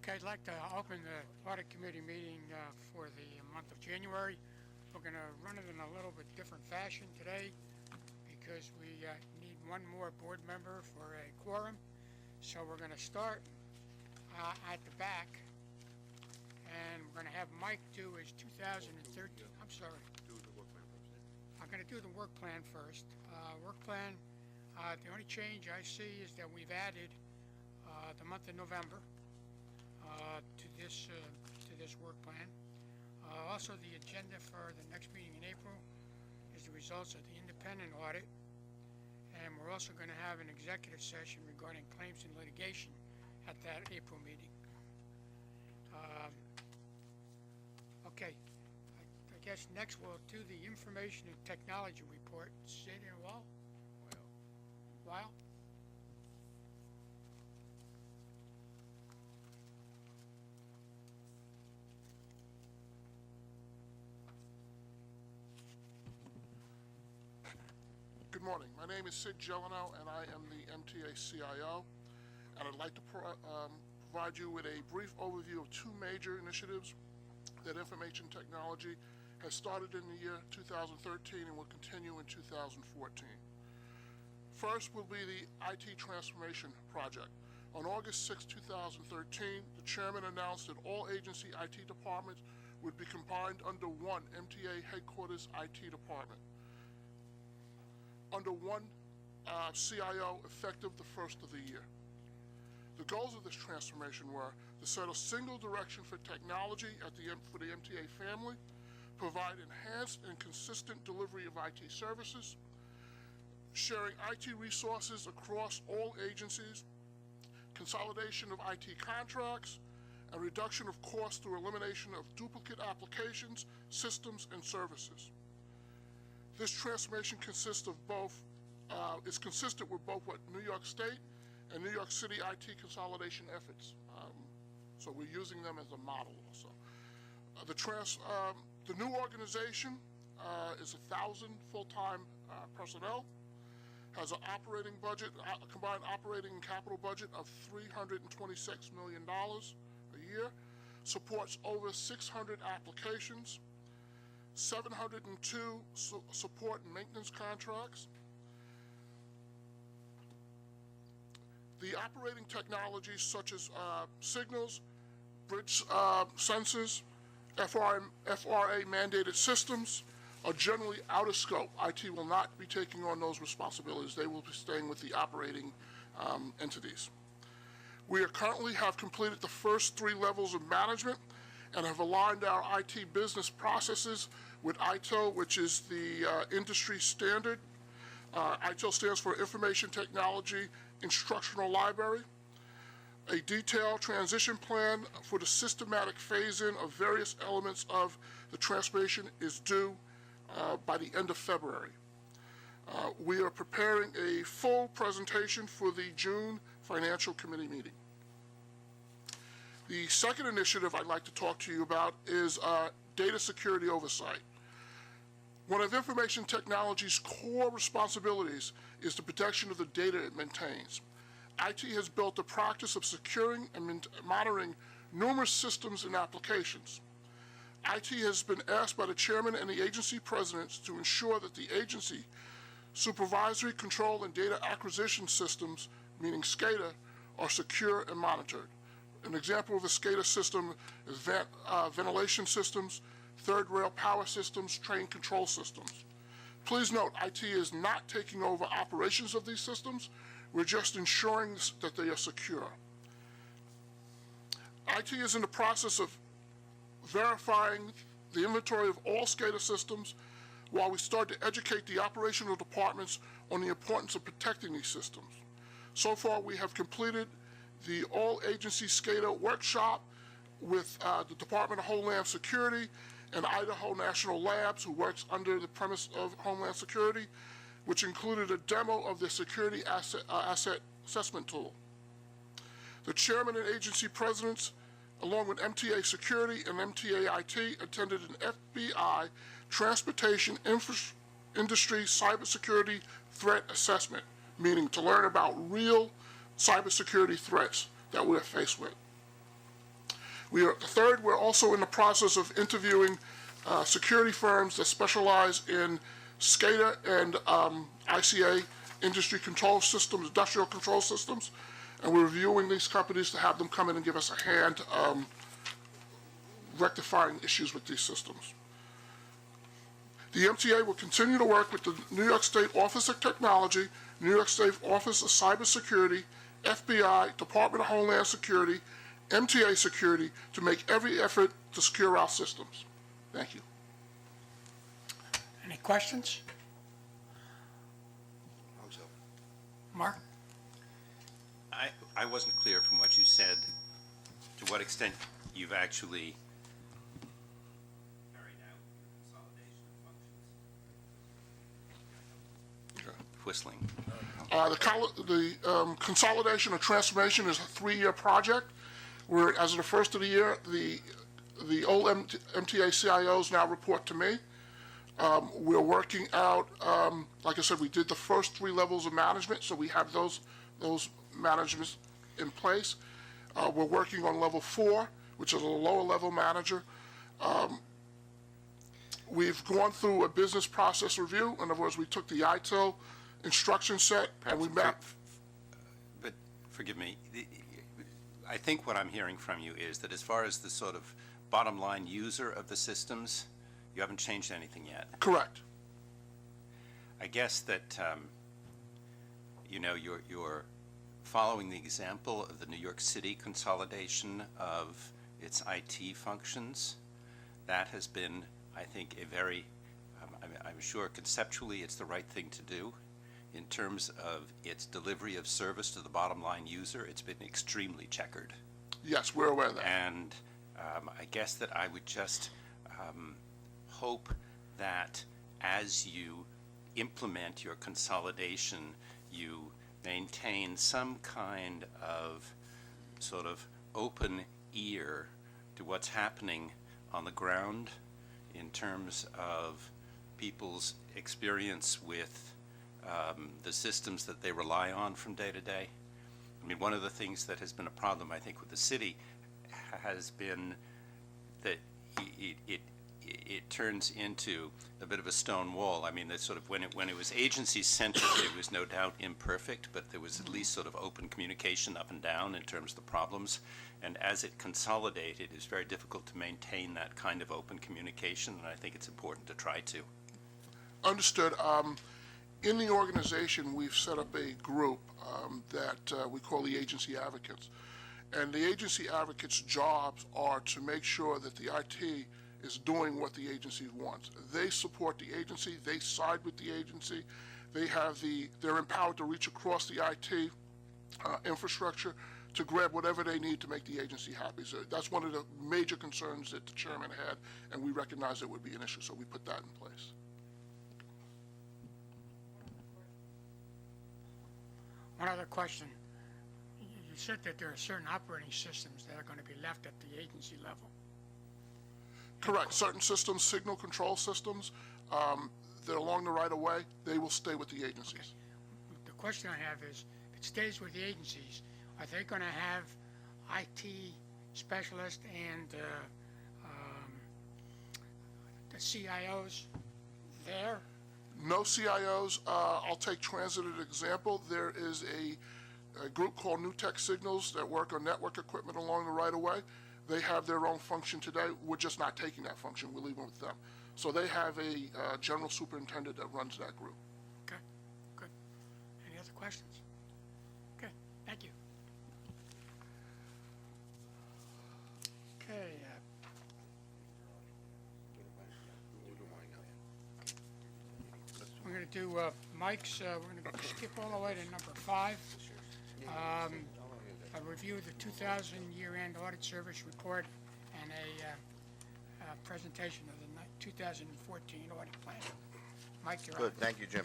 Okay, I'd like to open the audit committee meeting for the month of January. We're going to run it in a little bit different fashion today because we need one more board member for a quorum. So we're going to start at the back, and we're going to have Mike do his 2013. I'm sorry. Do the work plan first. I'm going to do the work plan first. Work plan. The only change I see is that we've added the month of November to this work plan. Also, the agenda for the next meeting in April is the results of the independent audit, and we're also going to have an executive session regarding claims and litigation at that April meeting. Okay, I guess next we'll do the information and technology report. Say there a while. While. Good morning. My name is Sid Gelano, and I am the MTA CIO. And I'd like to provide you with a brief overview of two major initiatives that information technology has started in the year 2013 and will continue in 2014. First will be the IT transformation project. On August 6, 2013, the chairman announced that all agency IT departments would be combined under one MTA headquarters IT department, under one CIO effective the first of the year. The goals of this transformation were to set a single direction for technology for the MTA family, provide enhanced and consistent delivery of IT services, sharing IT resources across all agencies, consolidation of IT contracts, and reduction of costs through elimination of duplicate applications, systems, and services. This transformation consists of both, is consistent with both what New York State and New York City IT consolidation efforts. So we're using them as a model also. The new organization is 1,000 full-time personnel, has an operating budget, a combined operating and capital budget of $326 million a year, supports over 600 applications, 702 support and maintenance contracts. The operating technologies such as signals, bridge sensors, FRA mandated systems are generally out of scope. IT will not be taking on those responsibilities. They will be staying with the operating entities. We currently have completed the first 3 levels of management and have aligned our IT business processes with ITIL, which is the industry standard. ITIL stands for Information Technology Instructional Library. A detailed transition plan for the systematic phase-in of various elements of the transformation is due by the end of February. We are preparing a full presentation for the June Financial Committee meeting. The second initiative I'd like to talk to you about is data security oversight. One of information technology's core responsibilities is the protection of the data it maintains. IT has built a practice of securing and monitoring numerous systems and applications. IT has been asked by the chairman and the agency presidents to ensure that the agency supervisory control and data acquisition systems, meaning SCADA, are secure and monitored. An example of a SCADA system is ventilation systems, third rail power systems, train control systems. Please note, IT is not taking over operations of these systems. We're just ensuring that they are secure. IT is in the process of verifying the inventory of all SCADA systems while we start to educate the operational departments on the importance of protecting these systems. So far, we have completed the all-agency SCADA workshop with the Department of Homeland Security and Idaho National Labs, who works under the premise of Homeland Security, which included a demo of the security asset assessment tool. The chairman and agency presidents, along with MTA Security and MTA IT, attended an FBI Transportation Industry Cybersecurity Threat Assessment meeting to learn about real cybersecurity threats that we're faced with. Third, we're also in the process of interviewing security firms that specialize in SCADA and ICA industry control systems, industrial control systems, and we're reviewing these companies to have them come in and give us a hand rectifying issues with these systems. The MTA will continue to work with the New York State Office of Technology, New York State Office of Cybersecurity, FBI, Department of Homeland Security, MTA Security to make every effort to secure our systems. Thank you. Any questions? Mark? I wasn't clear from what you said to what extent you've actually carried out consolidation of functions. Whistling. The consolidation and transformation is a 3-year project. Where, as of the first of the year, the old MTA CIOs now report to me. We're working out, like I said, we did the first 3 levels of management, so we have those managements in place. We're working on level 4, which is a lower level manager. We've gone through a business process review. In other words, we took the ITIL instruction set and we mapped. But forgive me, I think what I'm hearing from you is that as far as the sort of bottom line user of the systems, you haven't changed anything yet. Correct. I guess that, you're following the example of the New York City consolidation of its IT functions. That has been, I think, a very, I'm sure conceptually it's the right thing to do. In terms of its delivery of service to the bottom line user, it's been extremely checkered. Yes, we're aware of that. And I guess that I would just hope that as you implement your consolidation, you maintain some kind of sort of open ear to what's happening on the ground in terms of people's experience with the systems that they rely on from day to day. I mean, one of the things that has been a problem, I think, with the city has been that it turns into a bit of a stone wall. I mean, that sort of when it was agency-centered, it was no doubt imperfect, but there was at least sort of open communication up and down in terms of the problems. And as it consolidated, it's very difficult to maintain that kind of open communication, and I think it's important to try to. Understood. In the organization, we've set up a group that we call the Agency Advocates. And the Agency Advocates' jobs are to make sure that the IT is doing what the agency wants. They support the agency. They side with the agency. They're empowered to reach across the IT infrastructure to grab whatever they need to make the agency happy. So that's one of the major concerns that the chairman had, and we recognize it would be an issue, so we put that in place. One other question. You said that there are certain operating systems that are going to be left at the agency level. Correct. Certain systems, signal control systems, they're along the right of way. They will stay with the agencies. Okay. The question I have is, if it stays with the agencies, are they going to have IT specialists and the CIOs there? No CIOs. I'll take transit as an example. There is a group called New Tech Signals that work on network equipment along the right of way. They have their own function today. We're just not taking that function. We're leaving it with them. So they have a general superintendent that runs that group. Okay, good. Any other questions? Okay, thank you. Okay. We're going to do Mike's. We're going to skip all the way to number 5. A review of the 2000 year-end audit service report and a presentation of the 2014 audit plan. Mike, you're Good, up. thank you, Jim.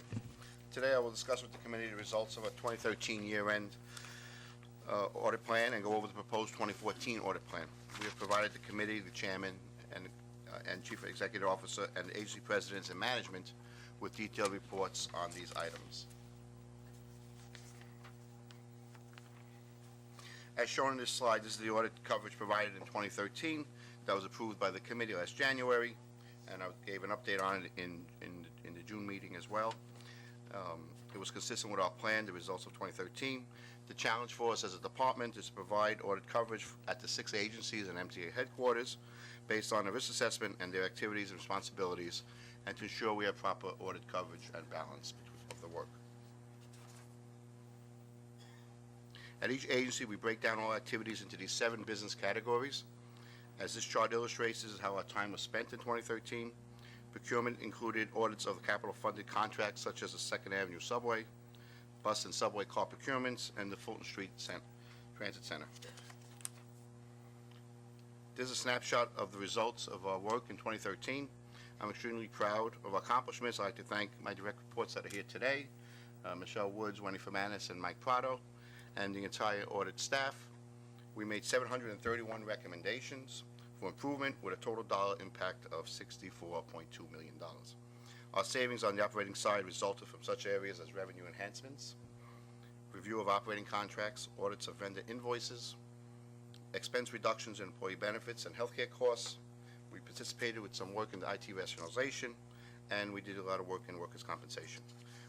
Today I will discuss with the committee the results of our 2013 year-end audit plan and go over the proposed 2014 audit plan. We have provided the committee, the chairman, and chief executive officer, and agency presidents and management with detailed reports on these items. As shown in this slide, this is the audit coverage provided in 2013 that was approved by the committee last January, and I gave an update on it in the June meeting as well. It was consistent with our plan, the results of 2013. The challenge for us as a department is to provide audit coverage at the 6 agencies and MTA headquarters based on the risk assessment and their activities and responsibilities, and to ensure we have proper audit coverage and balance of the work. At each agency, we break down all activities into these 7 business categories. As this chart illustrates, this is how our time was spent in 2013. Procurement included audits of capital-funded contracts such as the 2nd Avenue Subway, bus and subway car procurements, and the Fulton Street Transit Center. This is a snapshot of the results of our work in 2013. I'm extremely proud of our accomplishments. I'd like to thank my direct reports that are here today, Michelle Woods, Wendy Fermanis, and Mike Prado, and the entire audit staff. We made 731 recommendations for improvement with a total dollar impact of $64.2 million. Our savings on the operating side resulted from such areas as revenue enhancements, review of operating contracts, audits of vendor invoices, expense reductions in employee benefits and healthcare costs. We participated with some work in the IT rationalization, and we did a lot of work in workers' compensation.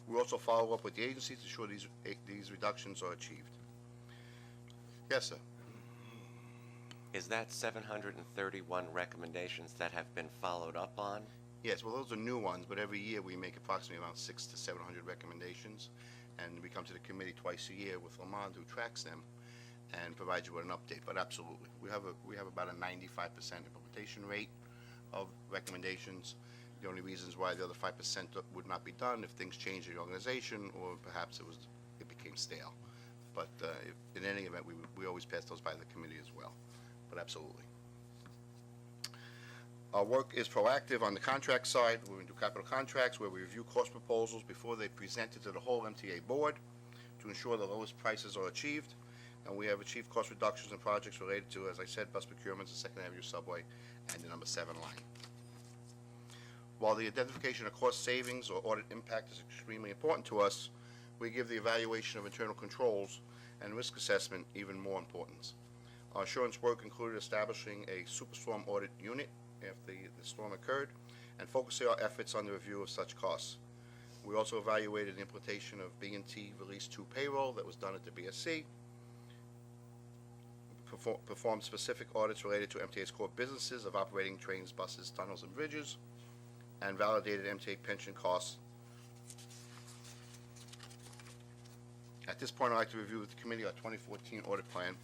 We also follow up with the agencies to ensure these reductions are achieved. Yes, sir. Is that 731 recommendations that have been followed up on? Yes, well, those are new ones, but every year we make approximately around 600 to 700 recommendations, and we come to the committee twice a year with Lamond, who tracks them and provides you with an update. But absolutely, we have about a 95% implementation rate of recommendations. The only reasons why the other 5% would not be done if things change in the organization, or perhaps it became stale. But in any event, we always pass those by the committee as well. But absolutely. Our work is proactive on the contract side. We do capital contracts where we review cost proposals before they present it to the whole MTA Board to ensure the lowest prices are achieved. And we have achieved cost reductions in projects related to, as I said, bus procurements, the 2nd Avenue Subway, and the number 7 line. While the identification of cost savings or audit impact is extremely important to us, we give the evaluation of internal controls and risk assessment even more importance. Our assurance work included establishing a superstorm audit unit after the storm occurred and focusing our efforts on the review of such costs. We also evaluated the implementation of B&T Release 2 payroll that was done at the BSC, performed specific audits related to MTA's core businesses of operating trains, buses, tunnels, and bridges, and validated MTA pension costs. At this point, I'd like to review with the committee our 2014 audit plan.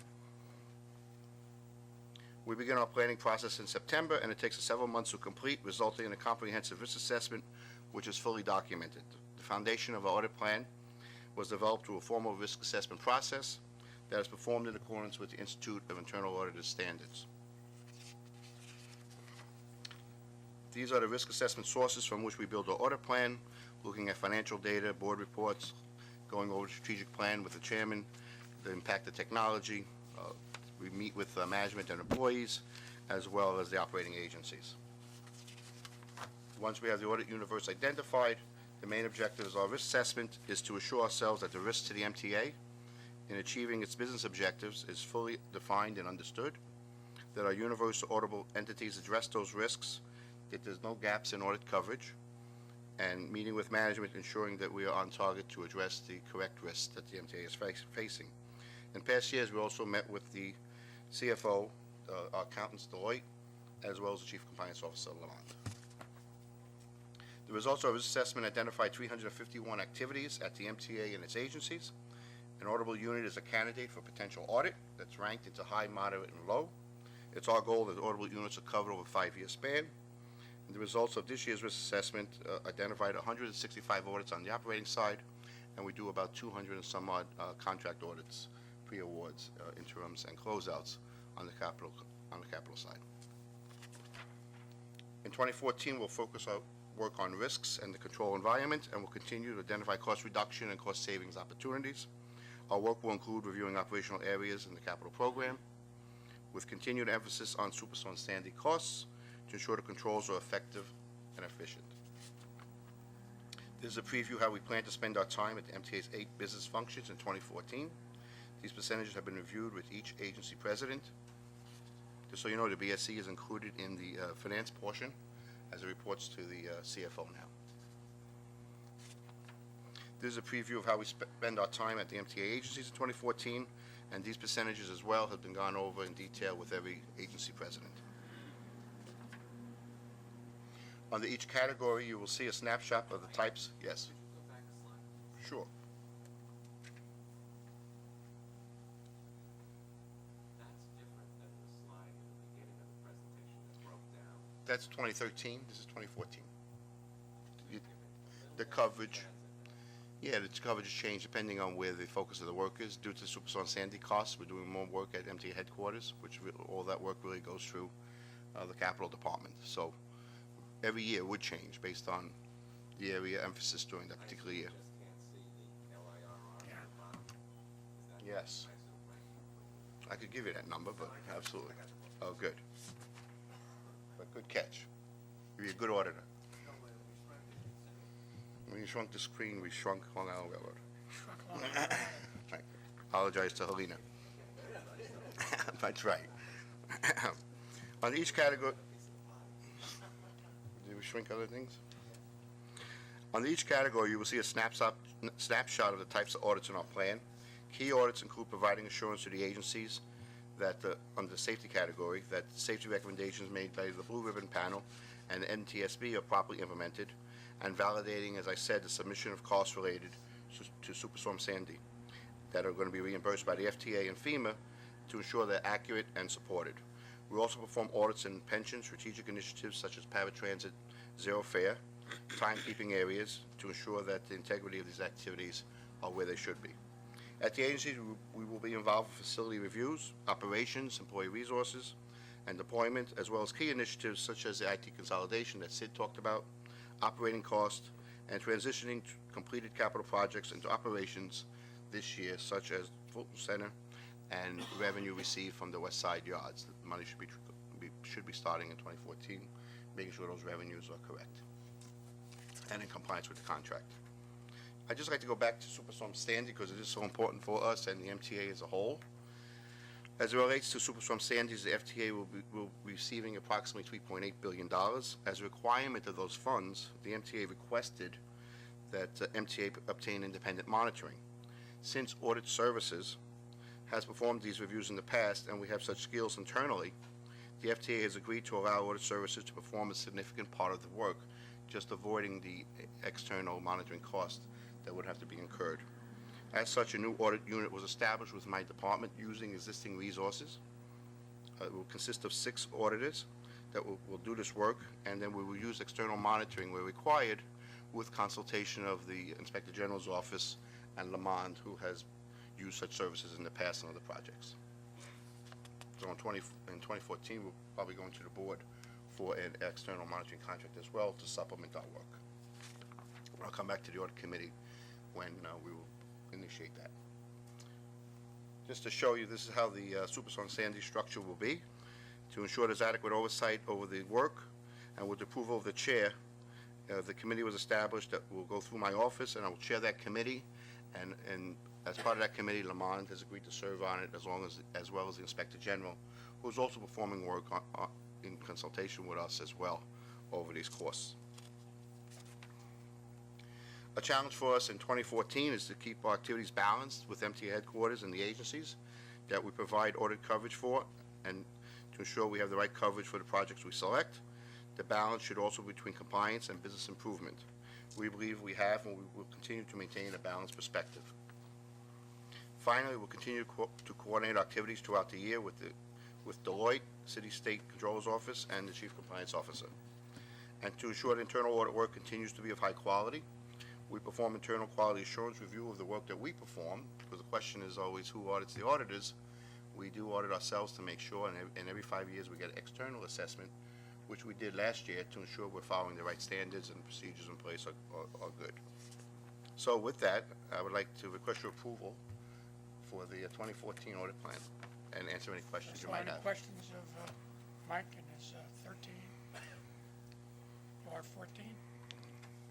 We begin our planning process in September, and it takes us several months to complete, resulting in a comprehensive risk assessment, which is fully documented. The foundation of our audit plan was developed through a formal risk assessment process that is performed in accordance with the Institute of Internal Auditors standards. These are the risk assessment sources from which we build our audit plan, looking at financial data, board reports, going over the strategic plan with the chairman, the impact of technology. We meet with management and employees, as well as the operating agencies. Once we have the audit universe identified, the main objective of our risk assessment is to assure ourselves that the risk to the MTA in achieving its business objectives is fully defined and understood, that our universe of auditable entities address those risks, that there's no gaps in audit coverage, and meeting with management ensuring that we are on target to address the correct risks that the MTA is facing. In past years, we also met with the CFO, our accountants, Deloitte, as well as the Chief Compliance Officer, Lamont. The results of our risk assessment identified 351 activities at the MTA and its agencies. An auditable unit is a candidate for potential audit that's ranked into high, moderate, and low. It's our goal that auditable units are covered over a 5-year span. And the results of this year's risk assessment identified 165 audits on the operating side, and we do about 200 and some odd contract audits, pre-awards, interims, and closeouts on the capital side. In 2014, we'll focus our work on risks and the control environment, and we'll continue to identify cost reduction and cost savings opportunities. Our work will include reviewing operational areas in the capital program, with continued emphasis on Superstorm Sandy costs to ensure the controls are effective and efficient. This is a preview how we plan to spend our time at the MTA's 8 business functions in 2014. These percentages have been reviewed with each agency president. Just so you know, the BSC is included in the finance portion as it reports to the CFO now. This is a preview of how we spend our time at the MTA agencies in 2014, and these percentages as well have been gone over in detail with every agency president. Under each category, you will see a snapshot of the types. Yes. Sure. That's different than the slide in the beginning of the presentation that broke down. That's 2013. This is 2014. The coverage. Yeah, the coverage has changed depending on where the focus of the work is. Due to Superstorm Sandy costs, we're doing more work at MTA headquarters, which all that work really goes through the capital department. So every year would change based on the area emphasis during that particular year. Just can't see the LIRR at the bottom. Is that Yes. I could give you that number, but absolutely. Oh, good. But good catch. You're a good auditor. When you shrunk the screen, we shrunk Long Island Railroad. Right. Apologize to Helena. That's right. On each category, did we shrink other things? On each category, you will see a snapshot of the types of audits in our plan. Key audits include providing assurance to the agencies that, under the safety category, that safety recommendations made by the Blue Ribbon Panel and NTSB are properly implemented, and validating, as I said, the submission of costs related to Superstorm Sandy that are going to be reimbursed by the FTA and FEMA to ensure they're accurate and supported. We also perform audits in pension strategic initiatives such as paratransit, zero fare, timekeeping areas to ensure that the integrity of these activities are where they should be. At the agency, we will be involved in facility reviews, operations, employee resources, and deployment, as well as key initiatives such as the IT consolidation that Sid talked about, operating costs, and transitioning completed capital projects into operations this year, such as Fulton Center and revenue received from the West Side yards. The money should be starting in 2014, making sure those revenues are correct and in compliance with the contract. I'd just like to go back to Superstorm Sandy because it is so important for us and the MTA as a whole. As it relates to Superstorm Sandy, the FTA will be receiving approximately $3.8 billion. As a requirement of those funds, the MTA requested that MTA obtain independent monitoring. Since Audit Services has performed these reviews in the past and we have such skills internally, the FTA has agreed to allow Audit Services to perform a significant part of the work, just avoiding the external monitoring cost that would have to be incurred. As such, a new audit unit was established with my department using existing resources. It will consist of 6 auditors that will do this work, and then we will use external monitoring where required with consultation of the Inspector General's office and Lamond, who has used such services in the past on other projects. So in 2014, we'll probably go into the board for an external monitoring contract as well to supplement our work. I'll come back to the audit committee when we will initiate that. Just to show you, this is how the Superstorm Sandy structure will be. To ensure there's adequate oversight over the work, and with the approval of the chair, the committee was established that will go through my office, and I will chair that committee. And as part of that committee, Lamond has agreed to serve on it, as well as the Inspector General, who is also performing work in consultation with us as well over these courses. A challenge for us in 2014 is to keep our activities balanced with MTA headquarters and the agencies that we provide audit coverage for, and to ensure we have the right coverage for the projects we select. The balance should also be between compliance and business improvement. We believe we have, and we will continue to maintain a balanced perspective. Finally, we'll continue to coordinate activities throughout the year with Deloitte, City State Controller's Office, and the Chief Compliance Officer. And to ensure that internal audit work continues to be of high quality, we perform internal quality assurance review of the work that we perform, because the question is always who audits the auditors. We do audit ourselves to make sure, and every 5 years we get an external assessment, which we did last year to ensure we're following the right standards and procedures in place are good. So with that, I would like to request your approval for the 2014 audit plan and answer any questions you So might any have. questions of Mike and his 13 or 14?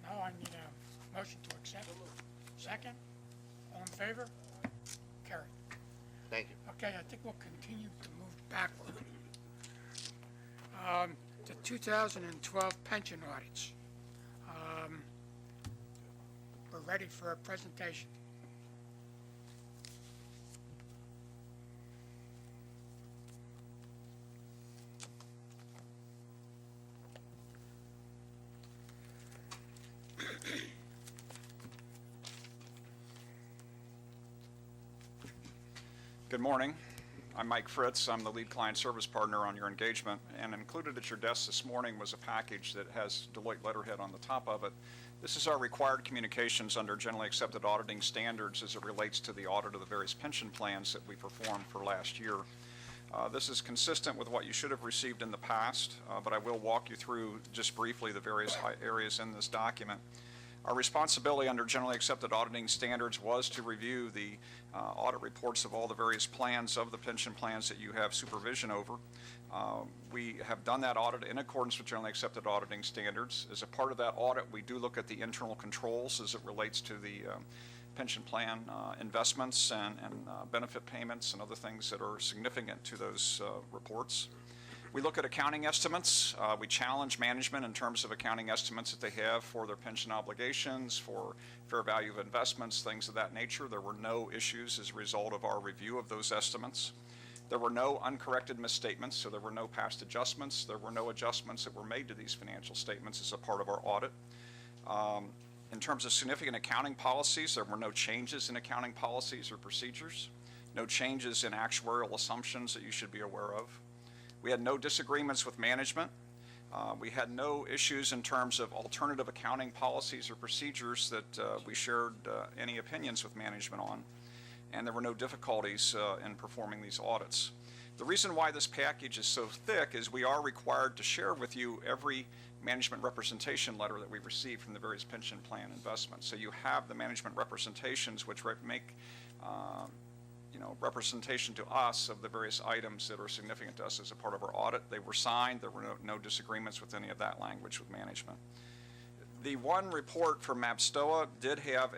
No, I need a motion to accept. Second? All in favor? Carried. Thank you. Okay, I think we'll continue to move backward. The 2012 pension audits. We're ready for a presentation. Good morning. I'm Mike Fritz. I'm the lead client service partner on your engagement, and included at your desk this morning was a package that has Deloitte letterhead on the top of it. This is our required communications under generally accepted auditing standards as it relates to the audit of the various pension plans that we performed for last year. This is consistent with what you should have received in the past, but I will walk you through just briefly the various areas in this document. Our responsibility under generally accepted auditing standards was to review the audit reports of all the various plans of the pension plans that you have supervision over. We have done that audit in accordance with generally accepted auditing standards. As a part of that audit, we do look at the internal controls as it relates to the pension plan investments and benefit payments and other things that are significant to those reports. We look at accounting estimates. We challenge management in terms of accounting estimates that they have for their pension obligations, for fair value of investments, things of that nature. There were no issues as a result of our review of those estimates. There were no uncorrected misstatements, so there were no past adjustments. There were no adjustments that were made to these financial statements as a part of our audit. In terms of significant accounting policies, there were no changes in accounting policies or procedures, no changes in actuarial assumptions that you should be aware of. We had no disagreements with management. We had no issues in terms of alternative accounting policies or procedures that we shared any opinions with management on. And there were no difficulties in performing these audits. The reason why this package is so thick is we are required to share with you every management representation letter that we receive from the various pension plan investments. So you have the management representations which make representation to us of the various items that are significant to us as a part of our audit. They were signed. There were no disagreements with any of that language with management. The one report from MABSTOA did have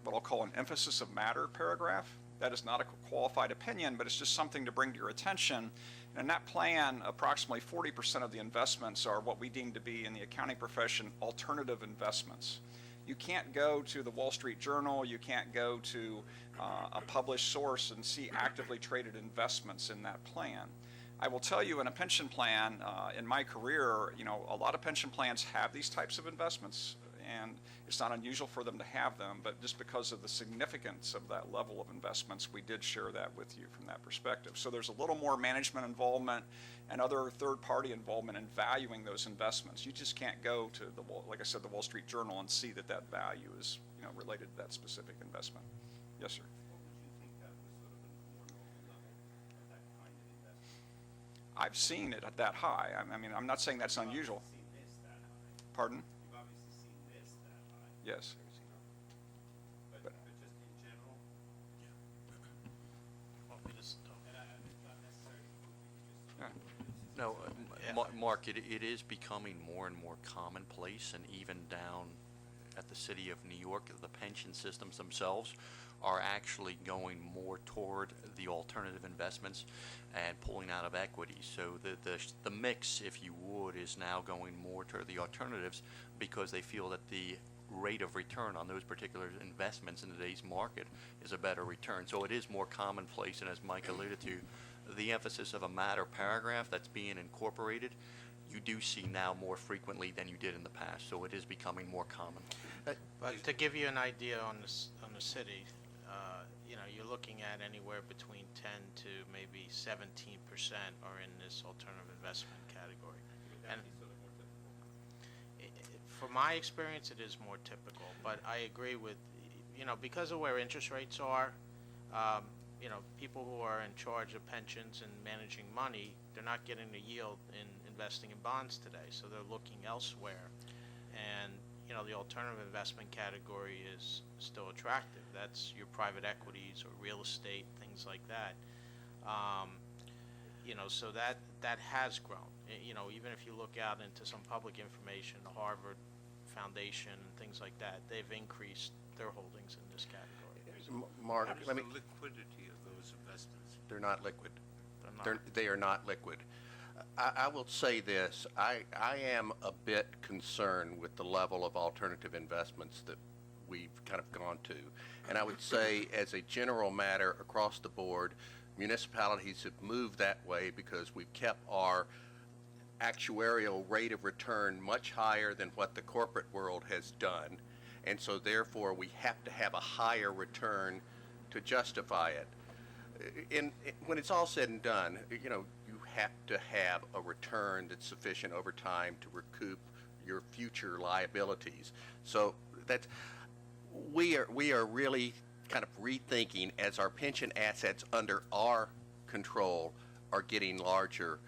what I'll call an emphasis of matter paragraph. That is not a qualified opinion, but it's just something to bring to your attention. And in that plan, approximately 40% of the investments are what we deem to be in the accounting profession alternative investments. You can't go to the Wall Street Journal, you can't go to a published source and see actively traded investments in that plan. I will tell you, in a pension plan, in my career, a lot of pension plans have these types of investments, and it's not unusual for them to have them, but just because of the significance of that level of investments, we did share that with you from that perspective. So there's a little more management involvement and other third-party involvement in valuing those investments. You just can't go to like I said, the Wall Street Journal and see that value is related to that specific investment. Yes, sir. I've seen it at that high. I mean, I'm not saying that's unusual. Pardon? You've obviously seen this that high. Yes. But just in general? Want me to stop? And it's not necessarily. Yeah. No, Mark, it is becoming more and more commonplace, and even down at the city of New York, the pension systems themselves are actually going more toward the alternative investments and pulling out of equities. So the mix, if you would, is now going more toward the alternatives because they feel that the rate of return on those particular investments in today's market is a better return. So it is more commonplace, and as Mike alluded to, the emphasis of a matter paragraph that's being incorporated, you do see now more frequently than you did in the past. So it is becoming more common. But to give you an idea on the city, you're looking at anywhere between 10 to maybe 17% are in this alternative investment category. And from my experience, it is more typical. But I agree with, because of where interest rates are, people who are in charge of pensions and managing money, they're not getting the yield in investing in bonds today, so they're looking elsewhere. And the alternative investment category is still attractive. That's your private equities or real estate, things like that. So that has grown. Even if you look out into some public information, the Harvard Foundation and things like that, they've increased their holdings in this category. Mark, What is let me, the liquidity of those investments? They're not liquid. They're not. They are not liquid. I will say this, I am a bit concerned with the level of alternative investments that we've kind of gone to. And I would say, as a general matter across the board, municipalities have moved that way because we've kept our actuarial rate of return much higher than what the corporate world has done. And so therefore, we have to have a higher return to justify it. When it's all said and done, you know, you have to have a return that's sufficient over time to recoup your future liabilities. So that's, we are really kind of rethinking as our pension assets under our control are getting larger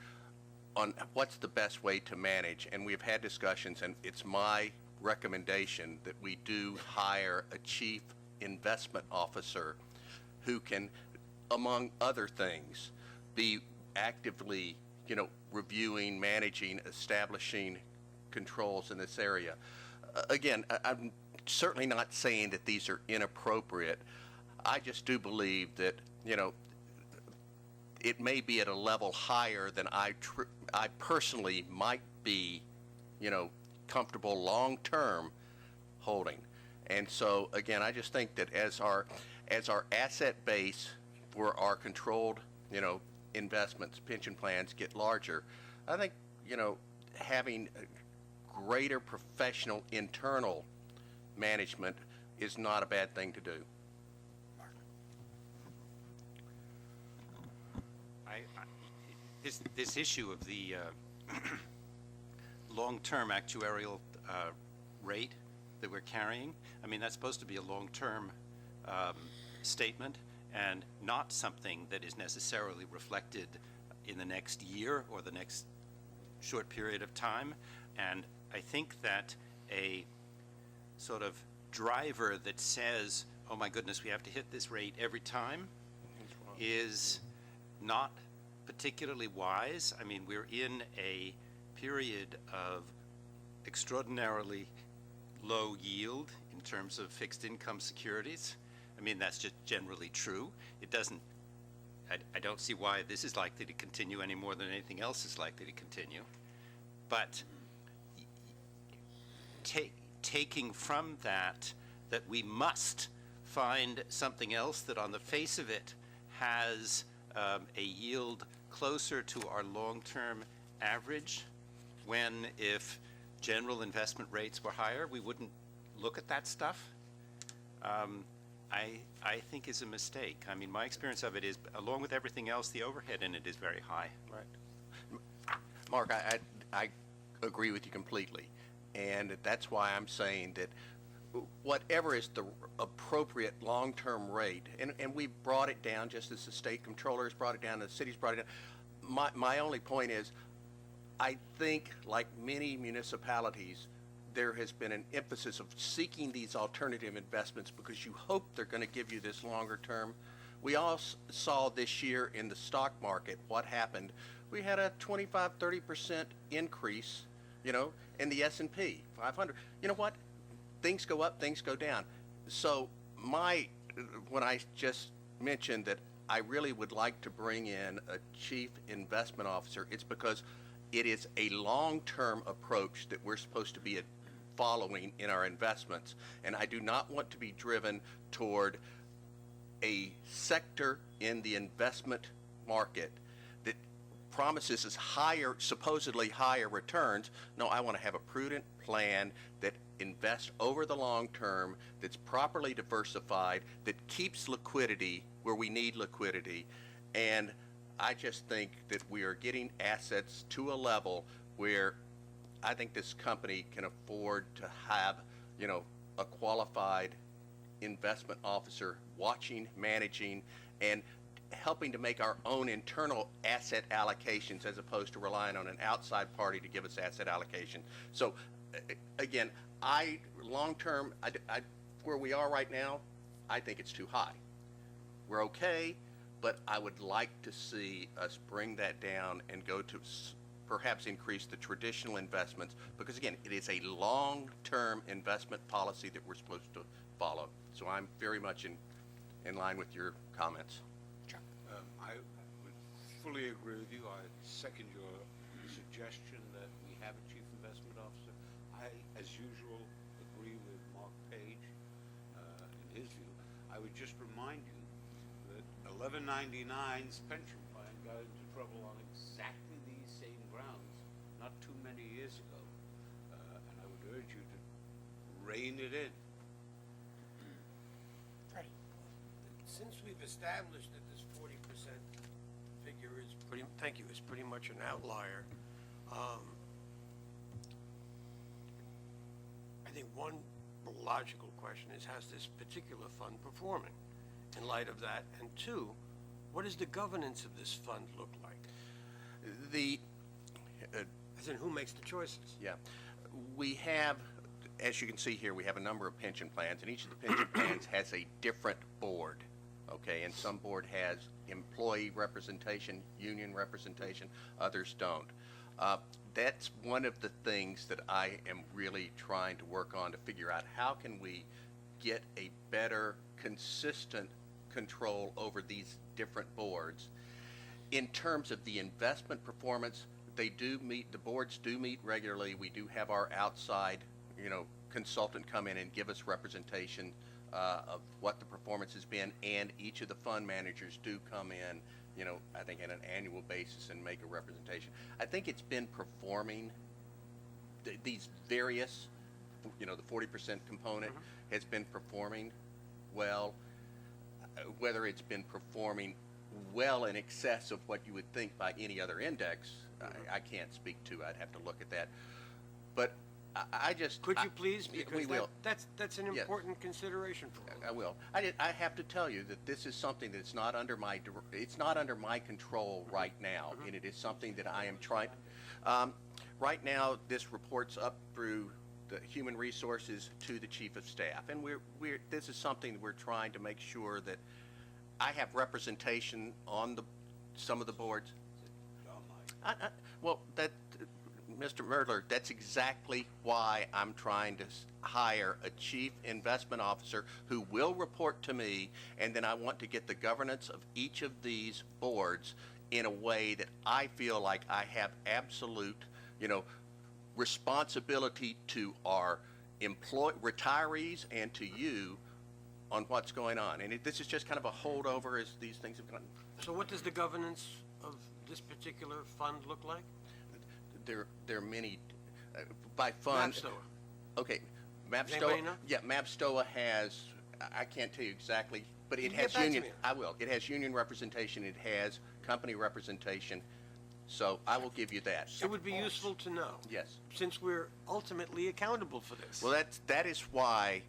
on what's the best way to manage. And we've had discussions, and it's my recommendation that we do hire a chief investment officer who can, among other things, be actively, you know, reviewing, managing, establishing controls in this area. Again, I'm certainly not saying that these are inappropriate. I just do believe that, you know, it may be at a level higher than I personally might be, you know, comfortable long-term holding. And so, again, I just think that as our asset base for our controlled, you know, investments, pension plans get larger, I think, you know, having a greater professional internal management is not a bad thing to do. This issue of the long-term actuarial rate that we're carrying, I mean, that's supposed to be a long-term statement and not something that is necessarily reflected in the next year or the next short period of time. And I think that a sort of driver that says, oh my goodness, we have to hit this rate every time is not particularly wise. I mean, we're in a period of extraordinarily low yield in terms of fixed income securities. I mean, that's just generally true. It doesn't, I don't see why this is likely to continue any more than anything else is likely to continue. But taking from that we must find something else that on the face of it has a yield closer to our long-term average, when if general investment rates were higher, we wouldn't look at that stuff, I think is a mistake. I mean, my experience of it is, along with everything else, the overhead in it is very high. Right. Mark, I agree with you completely. And that's why I'm saying that whatever is the appropriate long-term rate, and we brought it down just as the state controller has brought it down, the city's brought it down. My only point is, I think, like many municipalities, there has been an emphasis of seeking these alternative investments because you hope they're going to give you this longer term. We all saw this year in the stock market what happened. We had a 25-30% increase, you know, in the S&P 500. You know what? Things go up, things go down. So when I just mentioned that I really would like to bring in a chief investment officer, it's because it is a long-term approach that we're supposed to be following in our investments. And I do not want to be driven toward a sector in the investment market that promises us higher, supposedly higher returns. No, I want to have a prudent plan that invests over the long term, that's properly diversified, that keeps liquidity where we need liquidity. And I just think that we are getting assets to a level where I think this company can afford to have, you know, a qualified investment officer watching, managing, and helping to make our own internal asset allocations as opposed to relying on an outside party to give us asset allocation. So again, long-term, where we are right now, I think it's too high. We're okay, but I would like to see us bring that down and go to perhaps increase the traditional investments, because again, it is a long-term investment policy that we're supposed to follow. So I'm very much in line with your comments. fully agree with you. I second your suggestion that we have a chief investment officer. I, as usual, agree with Mark Page in his view. I would just remind you that 1199's pension plan got into trouble on exactly these same grounds not too many years ago. And I would urge you to rein it in. Freddie? Since we've established that this 40% figure is pretty, thank you, is pretty much an outlier, I think one logical question is, how's this particular fund performing in light of that? And two, what does the governance of this fund look like? The, As in, who makes the choices? yeah, we have, as you can see here, we have a number of pension plans, and each of the pension plans has a different board, okay? And some board has employee representation, union representation, others don't. That's one of the things that I am really trying to work on to figure out how can we get a better, consistent control over these different boards. In terms of the investment performance, they do meet, the boards do meet regularly. We do have our outside, consultant come in and give us representation of what the performance has been, and each of the fund managers do come in, I think on an annual basis and make a representation. I think it's been performing, these various, the 40% component has been performing well. Whether it's been performing well in excess of what you would think by any other index, I can't speak to. I'd have to look at that. But I just... Could you please? Because we will. That's an Yes. important consideration for us. I will. I have to tell you that this is something that's not under my control right now, and it is something that I am trying. Right now, this reports up through the human resources to the chief of staff, and this is something we're trying to make sure that I have representation on some of the boards. Well, Mr. Merdler, that's exactly why I'm trying to hire a chief investment officer who will report to me, and then I want to get the governance of each of these boards in a way that I feel like I have absolute, responsibility to our retirees and to you on what's going on. And this is just kind of a holdover as these things have gone. So what does the governance of this particular fund look like? There are many, by fund. MAPSTOA. Okay, Does anybody know? Yeah, MAPSTOA has, I can't tell you exactly, but it You has get back to union, me. I will. It has union representation, it has company representation, so I will give you that. It would be useful to know. Yes. Since we're ultimately accountable for this. Well, that is why,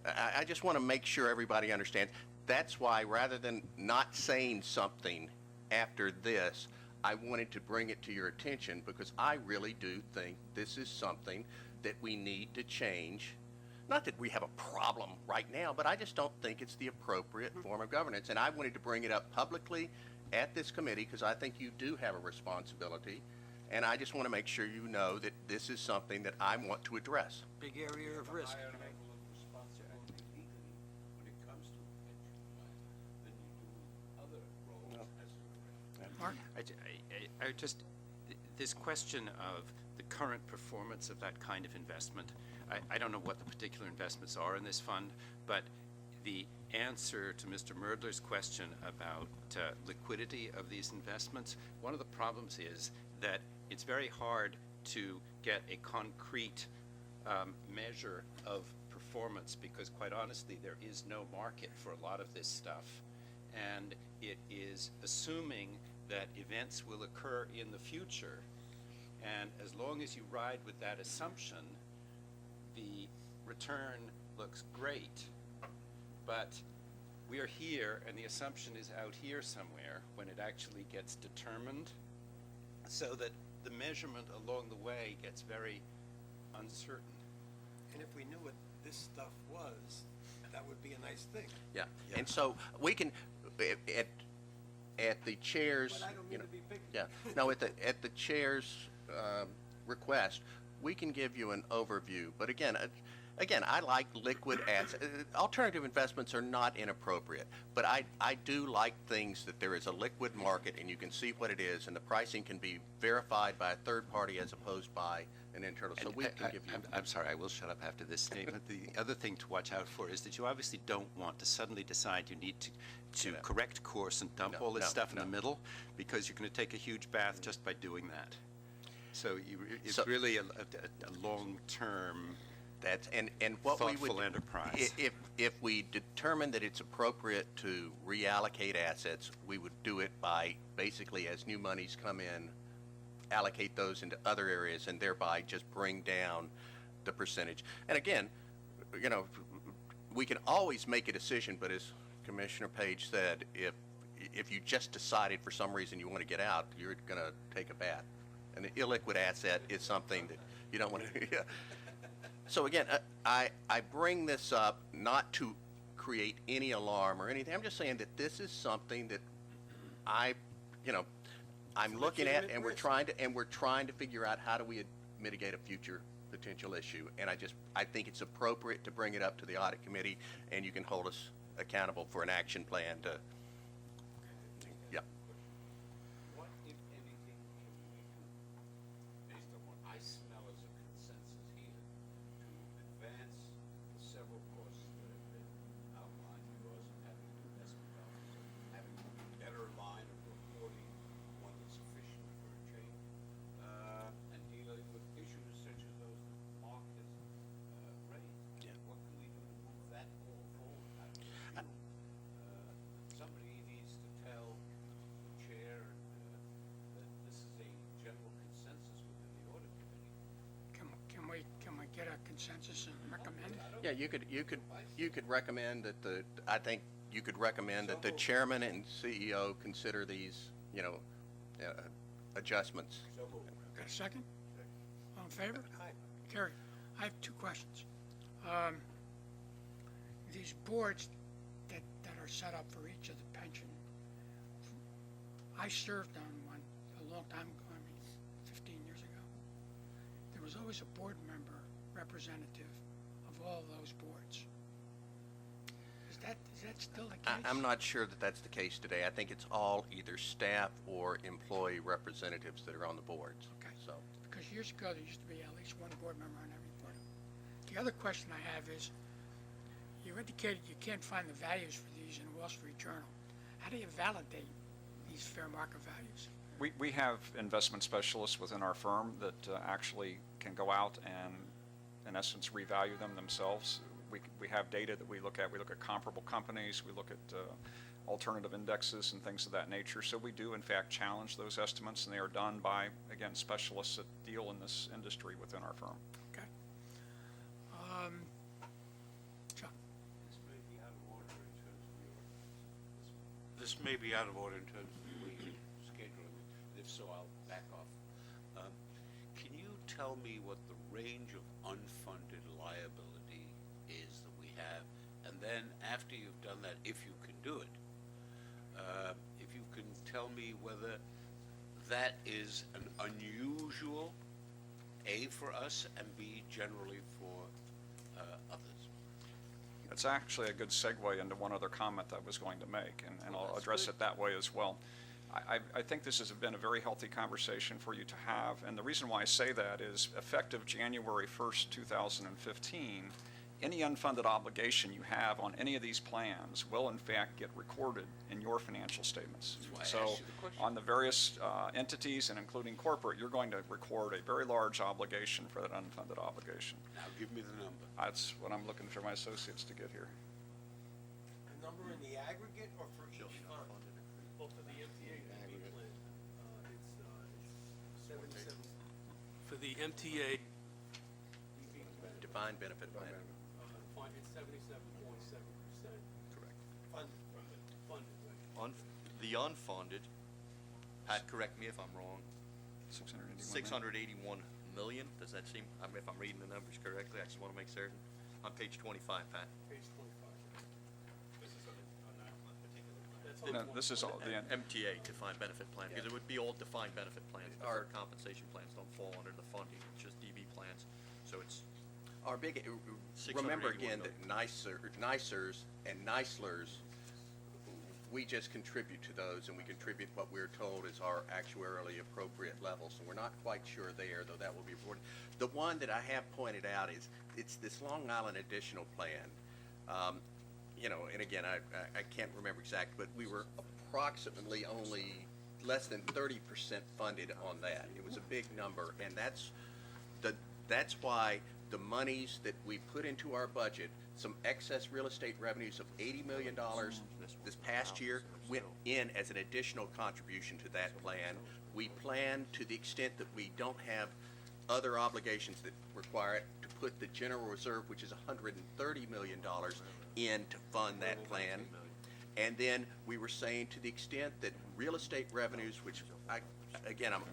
I just want to make sure everybody understands, that's why rather than not saying something after this, I wanted to bring it to your attention because I really do think this is something that we need to change. Not that we have a problem right now, but I just don't think it's the appropriate form of governance. And I wanted to bring it up publicly at this committee because I think you do have a responsibility. And I just want to make sure you know that this is something that I want to address. Big area of risk. Higher level of responsibility legally when it comes to a pension plan than you do with other roles as a director. Mark? I just, this question of the current performance of that kind of investment, I don't know what the particular investments are in this fund, but the answer to Mr. Merdler's question about liquidity of these investments, one of the problems is that it's very hard to get a concrete measure of performance because, quite honestly, there is no market for a lot of this stuff. And it is assuming that events will occur in the future. And as long as you ride with that assumption, the return looks great. But we are here, and the assumption is out here somewhere when it actually gets determined, so that the measurement along the way gets very uncertain. And if we knew what this stuff was, that would be a nice thing. Yeah. And so we can, at the chair's, But I don't mean to be picky. yeah, no, at the chair's request, we can give you an overview. But again, again, I like liquid assets. Alternative investments are not inappropriate, but I do like things that there is a liquid market and you can see what it is, and the pricing can be verified by a third party as opposed by an internal. So we can give you. I'm sorry, I will shut up after this statement. The other thing to watch out for is that you obviously don't want to suddenly decide you need to correct course and dump all this stuff in the middle, because you're going to take a huge bath just by doing that. So it's really a long-term, and what we thoughtful would, enterprise. If we determine that it's appropriate to reallocate assets, we would do it by basically, as new monies come in, allocate those into other areas and thereby just bring down the percentage. And again, you know, we can always make a decision, but as Commissioner Page said, if you just decided for some reason you want to get out, you're going to take a bath. An illiquid asset is something that you don't want to. So again, I bring this up not to create any alarm or anything. I'm just saying that this is something that I'm looking at, and we're trying to figure out how do we mitigate a future potential issue. And I think it's appropriate to bring it up to the audit committee, and you can hold us accountable for an action plan to. Yeah. What, if anything, can we do, based on what I smell as a consensus here, to advance the several courses that have been outlined, yours and having an investment officer, having a better line of reporting, one that's sufficient for a change, and dealing with issues such as those that Mark has raised? Yeah. What can we do to move that ball forward? Somebody needs to tell the chair that this is a general consensus within the audit committee. Can we get a consensus and recommend? Yeah, you could recommend that I think you could recommend that the chairman and CEO consider these, adjustments. Got a second? All in favor? Aye. Carried. I have two questions. These boards that are set up for each of the pension, I served on one a long time ago, 15 years ago. There was always a board member representative of all those boards. Is that still the case? I'm not sure that that's the case today. I think it's all either staff or employee representatives that are on the boards. Okay. So, Because years ago, there used to be at least one board member on every board. The other question I have is, you indicated you can't find the values for these in the Wall Street Journal. How do you validate these fair market values? We have investment specialists within our firm that actually can go out and, in essence, revalue them themselves. We have data that we look at. We look at comparable companies. We look at alternative indexes and things of that nature. So we do, in fact, challenge those estimates, and they are done by, again, specialists that deal in this industry within our firm. Okay. Chuck? This may be out of order in terms of this may be out of order in terms of the way you schedule it. If so, I'll back off. Can you tell me what the range of unfunded liability is that we have? And then after you've done that, if you can do it, if you can tell me whether that is an unusual, A, for us, and B, generally for others. It's actually a good segue into one other comment I was going to make, and I'll address it that way as well. I think this has been a very healthy conversation for you to have, and the reason why I say that is effective January 1st, 2015, any unfunded obligation you have on any of these plans will in fact get recorded in your financial statements. That's why I So asked you the question. on the various entities and including corporate, you're going to record a very large obligation for that unfunded obligation. Now, give me the number. That's what I'm looking for my associates to get here. A number in the aggregate or for each fund? Well, for the MTA DB plan, it's 77. For the MTA DB plan, defined benefit plan. it's 77.7%. Correct. Funded, right? The unfunded, Pat, correct me if I'm wrong, 681 million, does that seem, if I'm reading the numbers correctly, I just want to make certain. On page 25, Pat. Page 25. This is on that particular plan. That's No, on this is all the MTA, defined benefit plan, because it would be all defined benefit plans. Deferred compensation plans don't fall under the funding, it's just DB plans. So it's Our big, remember again that NICERs and NICELRs, we just contribute to those, and we contribute what we're told is our actuarially appropriate level. So we're not quite sure there, though that will be reported. The one that I have pointed out is, it's this Long Island additional plan. You know, and again, I can't remember exact, but we were approximately only less than 30% funded on that. It was a big number, and that's why the monies that we put into our budget, some excess real estate revenues of $80 million this past year went in as an additional contribution to that plan. We plan, to the extent that we don't have other obligations that require it, to put the general reserve, which is $130 million, in to fund that plan. And then we were saying, to the extent that real estate revenues, which I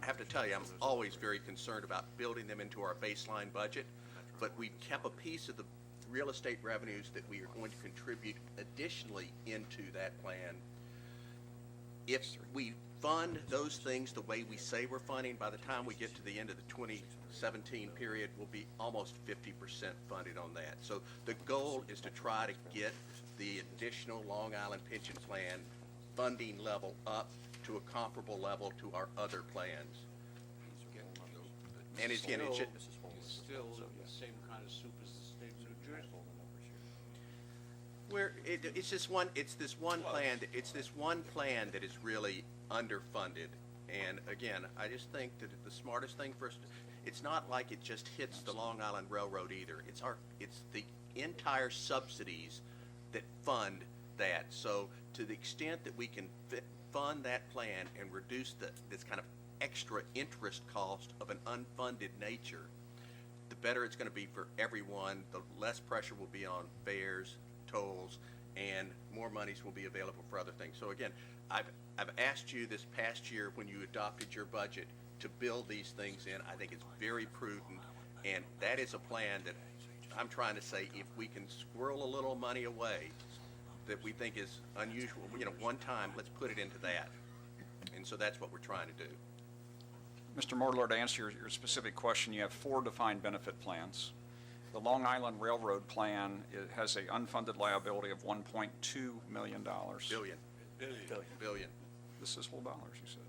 have to tell you, I'm always very concerned about building them into our baseline budget, but we kept a piece of the real estate revenues that we are going to contribute additionally into that plan. If we fund those things the way we say we're funding, by the time we get to the end of the 2017 period, we'll be almost 50% funded on that. So the goal is to try to get the additional Long Island pension plan funding level up to a comparable level to our other plans. And again, it's just, Still the same kind of soup as the state of New Jersey. it's this one plan that is really underfunded. And again, I just think that the smartest thing for us, it's not like it just hits the Long Island Railroad either. It's the entire subsidies that fund that. So to the extent that we can fund that plan and reduce this kind of extra interest cost of an unfunded nature, the better it's going to be for everyone. The less pressure will be on fares, tolls, and more monies will be available for other things. So again, I've asked you this past year when you adopted your budget to build these things in. I think it's very prudent, and that is a plan that I'm trying to say, if we can squirrel a little money away that we think is unusual, one time, let's put it into that. And so that's what we're trying to do. Mr. Mortimer, to answer your specific question, you have 4 defined benefit plans. The Long Island Railroad plan has an unfunded liability of $1.2 million. Billion. This is whole dollars, you said.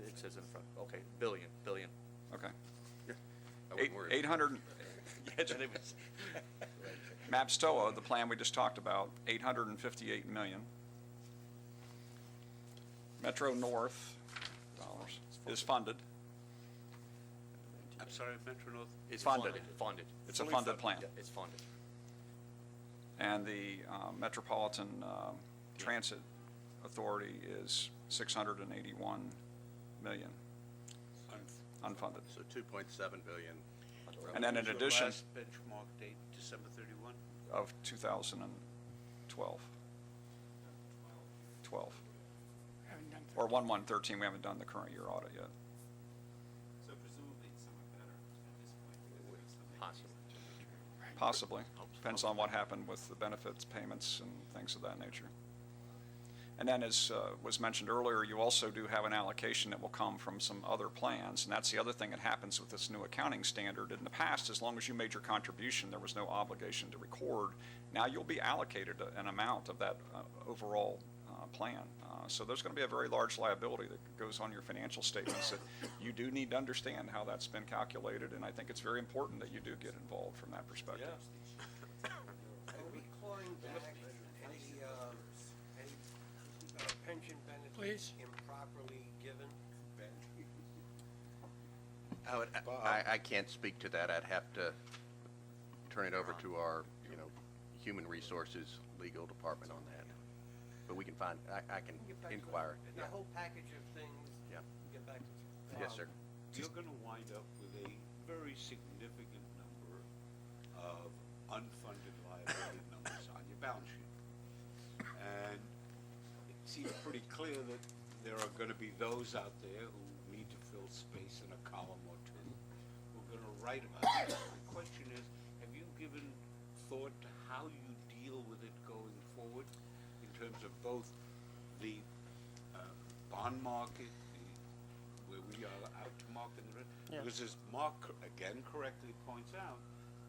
It says in front, okay, billion. Okay. I wouldn't worry. 800, MAPSTOA, the plan we just talked about, $858 million. Metro North is funded. I'm sorry, Metro North? It's Funded. Funded. It's a funded plan. Yeah, it's funded. And the Metropolitan Transit Authority is $681 million unfunded. So 2.7 billion. And then in addition, Last benchmark date, December 31? of 2012. 12. Haven't done Or 1/1/13, we haven't done the current year audit yet. So presumably it's somewhat better at this point. Possibly. Possibly. Depends on what happened with the benefits payments and things of that nature. And then, as was mentioned earlier, you also do have an allocation that will come from some other plans, and that's the other thing that happens with this new accounting standard. In the past, as long as you made your contribution, there was no obligation to record. Now you'll be allocated an amount of that overall plan. So there's going to be a very large liability that goes on your financial statements that you do need to understand how that's been calculated, and I think it's very important that you do get involved from that perspective. Are we clawing back any pension benefits Please. improperly given? I can't speak to that. I'd have to turn it over to our, human resources legal department on that. But we can find, I can inquire. The whole package of things. Yeah. Get back to. Yes, sir. You're going to wind up with a very significant number of unfunded liability numbers on your balance sheet. And it seems pretty clear that there are going to be those out there who need to fill space in a column or two, who are going to write about it. The question is, have you given thought to how you deal with it going forward in terms of both the bond market, where we are out to market the rest? Yeah. Because as Mark again correctly points out,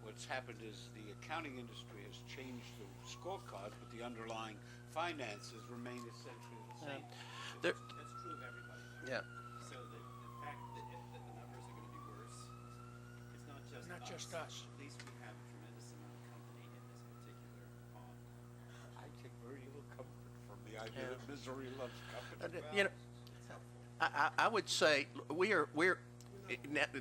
what's happened is the accounting industry has changed the scorecard, but the underlying finances remain essentially the same. There- That's true of everybody. Yeah. So the fact that the numbers are gonna be worse, it's not just us. Not just us. At least we have a tremendous amount of company in this particular pond. I take very little comfort from the idea that misery loves company. You know, I would say we're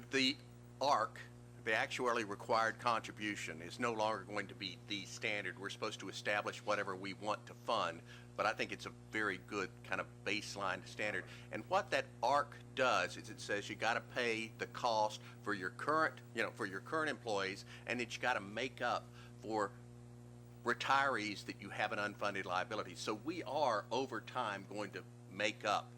the ARC, the actuarially required contribution, is no longer going to be the standard. We're supposed to establish whatever we want to fund, but I think it's a very good kind of baseline standard. And what that ARC does is it says you got to pay the cost for your current, for your current employees, and that you got to make up for retirees that you have an unfunded liability. So we are over time going to make up.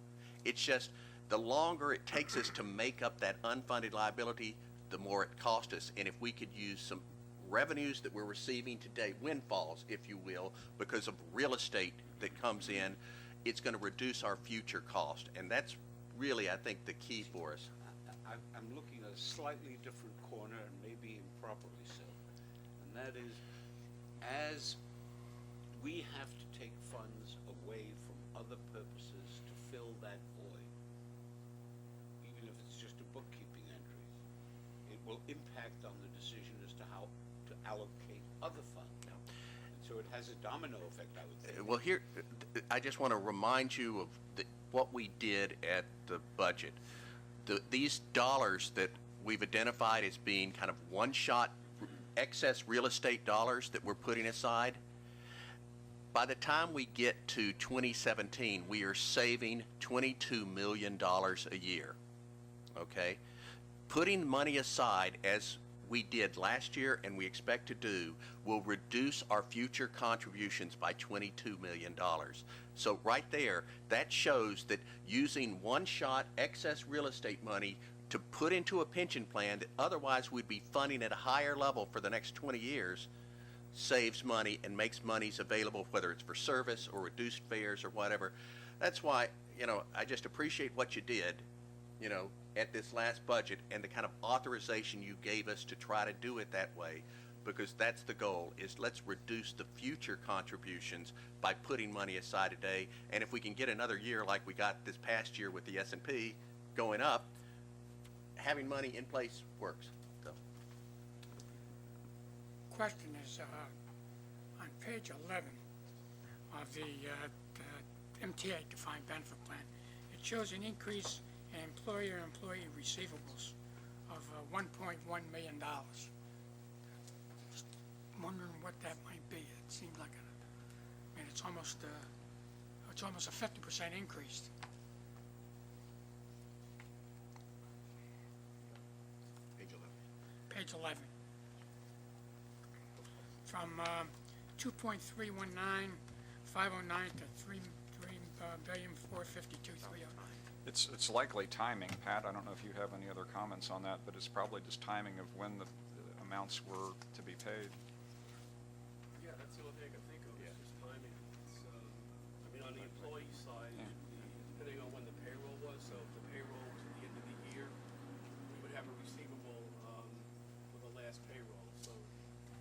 It's just the longer it takes us to make up that unfunded liability, the more it costs us. And if we could use some revenues that we're receiving today, windfalls, if you will, because of real estate that comes in, it's going to reduce our future cost. And that's really, I think, the key for us. I'm looking at a slightly different corner, and maybe improperly so. And that is, as we have to take funds away from other purposes to fill that void, even if it's just a bookkeeping entry, it will impact on the decision as to how to allocate other funds. And so it has a domino effect, I would think. Well, here, I just want to remind you of what we did at the budget. These dollars that we've identified as being kind of one-shot excess real estate dollars that we're putting aside, by the time we get to 2017, we are saving $22 million a year, okay? Putting money aside, as we did last year and we expect to do, will reduce our future contributions by $22 million. So right there, that shows that using one-shot excess real estate money to put into a pension plan that otherwise we'd be funding at a higher level for the next 20 years saves money and makes monies available, whether it's for service or reduced fares or whatever. That's why, I just appreciate what you did, at this last budget and the kind of authorization you gave us to try to do it that way, because that's the goal, is let's reduce the future contributions by putting money aside today. And if we can get another year like we got this past year with the S&P going up, having money in place works. So. Question is, on page 11 of the MTA defined benefit plan, it shows an increase in employer-employee receivables of $1.1 million. Just wondering what that might be. It seems like it's almost a 50% increase. Page 11. From 2.319,509 to 3,452,309. It's likely timing, Pat. I don't know if you have any other comments on that, but it's probably just timing of when the amounts were to be paid. Yeah, that's the only thing I can think of, is just timing. It's, on the employee side, depending on when the payroll was, so if the payroll was at the end of the year, we would have a receivable for the last payroll. So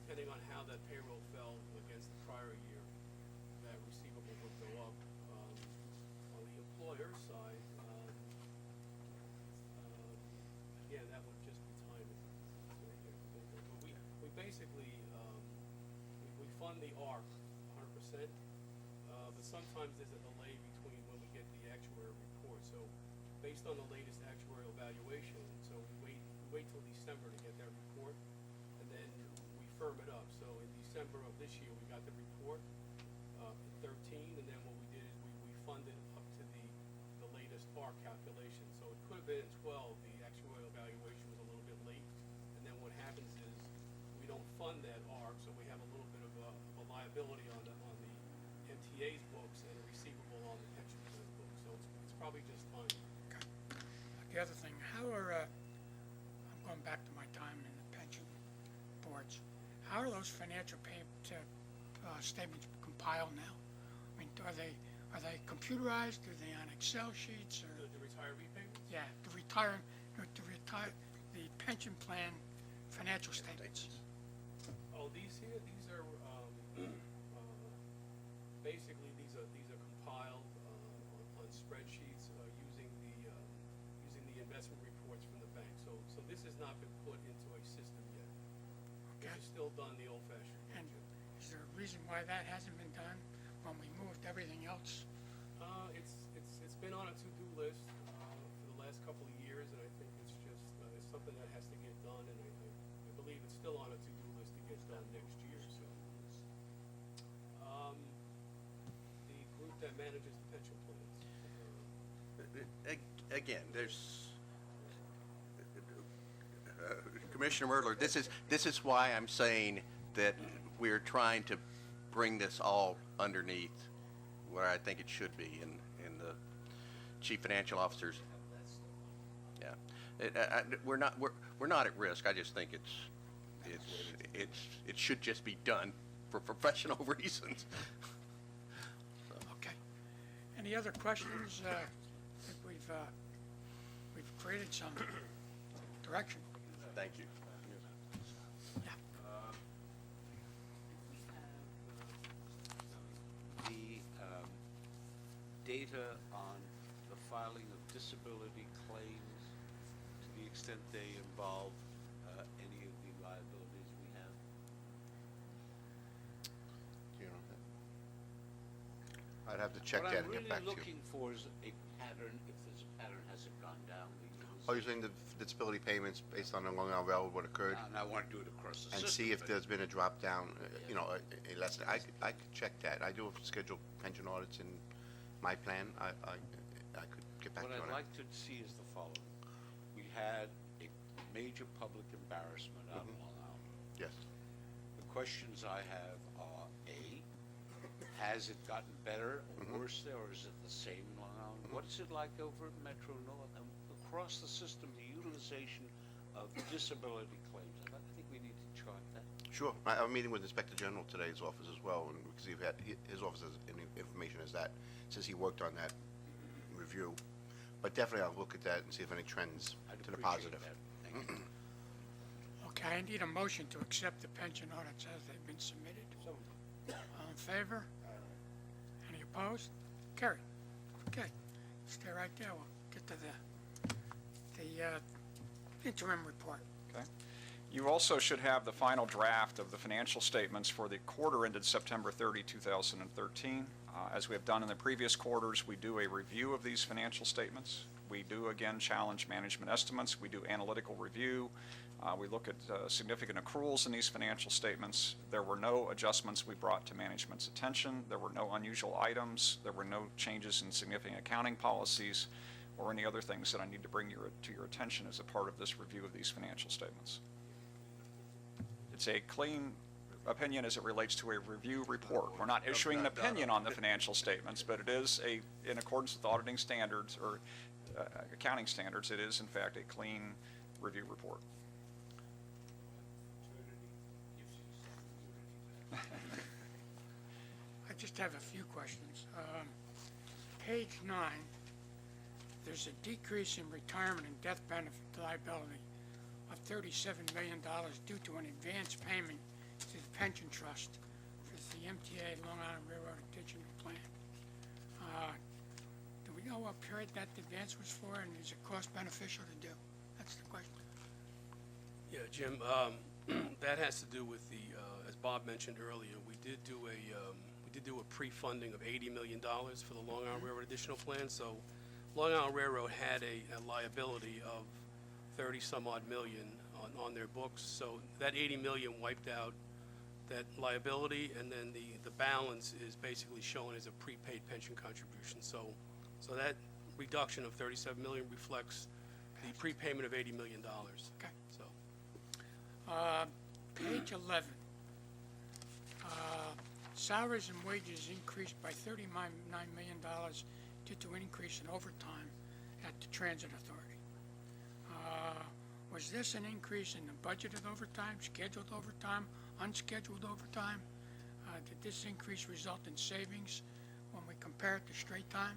depending on how that payroll fell against the prior year, that receivable would go up. On the employer side, again, that would just be timing. That's what I can think of. But we basically, we fund the ARC 100%, but sometimes there's a delay between when we get the actuary report. So based on the latest actuarial valuation, so we wait till December to get that report, and then we firm it up. So in December of this year, we got the report in 13, and then what we did is we funded up to the latest ARC calculation. So it could have been in 12, the actuarial valuation was a little bit late, and then what happens is we don't fund that ARC, so we have a little bit of a liability on the MTA's books and a receivable on the pension plan books. So it's probably just time. The other thing, how are, I'm going back to my time in the pension boards, how are those financial statements compiled now? I mean, are they computerized? Are they on Excel sheets? Or The retiree payments? yeah, the pension plan financial statements. Oh, these here, these are, basically, these are compiled, on spreadsheets, using the investment reports from the bank. So this has not been put into a system yet. This Okay. is still done the old-fashioned way. And is there a reason why that hasn't been done when we moved everything else? It's been on a to-do list, for the last couple of years, and I think it's just, it's something that has to get done, and I believe it's still on a to-do list to get done next year, so. The group that manages the pension plans. Again, there's, Commissioner Merdler, this is why I'm saying that we're trying to bring this all underneath where I think it should be in the chief financial officers. Yeah, we're not at risk. I just think it should just be done for professional reasons. Okay. Any other questions? I think we've created some direction. Thank you. Yeah. The data on the filing of disability claims, to the extent they involve any of the liabilities we have? Do you know that? I'd have to check that and get back to What I'm really you. looking for is a pattern. If there's a pattern, has it gone down? Oh, you're saying the disability payments based on the Long Island Railroad, what occurred? And I want to do it across the system. And see if but- there's been a drop down, you know, a lesson. I could check that. I do schedule pension audits in my plan. I could get back to you on What it. I'd like to see is the following. We had a major public embarrassment out in Long Island. Yes. The questions I have are, A, has it gotten better or worse there, or is it the same in Long Island? What is it like over at Metro North and across the system, the utilization of disability claims? I think we need to chart that. Sure. I'm meeting with Inspector General today's office as well, and because his office has any information as that, since he worked on that review. But definitely I'll look at that and see if any trends I'd to the appreciate positive. that. Thank you. Okay, I need a motion to accept the pension audits as they've been submitted. All in favor? Any opposed? Carried. Okay, stay right there. We'll get to the interim report. Okay. You also should have the final draft of the financial statements for the quarter ended September 30, 2013. As we have done in the previous quarters, we do a review of these financial statements. We do, again, challenge management estimates. We do analytical review. We look at significant accruals in these financial statements. There were no adjustments we brought to management's attention. There were no unusual items. There were no changes in significant accounting policies or any other things that I need to bring to your attention as a part of this review of these financial statements. It's a clean opinion as it relates to a review report. We're not issuing an opinion on the financial statements, but it is in accordance with auditing standards or accounting standards, it is in fact a clean review report. I just have a few questions. Page 9, there's a decrease in retirement and death benefit liability of $37 million due to an advance payment to the pension trust for the MTA Long Island Railroad Additional Plan. Do we know what period that advance was for, and is it cost beneficial to do? That's the question. Yeah, Jim, that has to do with the, as Bob mentioned earlier, we did do a pre-funding of $80 million for the Long Island Railroad Additional Plan. So Long Island Railroad had a liability of 30-some-odd million on their books. So that 80 million wiped out that liability, and then the balance is basically shown as a prepaid pension contribution. So that reduction of 37 million reflects the prepayment of $80 million. Okay. So. Page 11. Salaries and wages increased by $39 million due to an increase in overtime at the Transit Authority. Was this an increase in the budgeted overtime, scheduled overtime, unscheduled overtime? Did this increase result in savings when we compare it to straight time?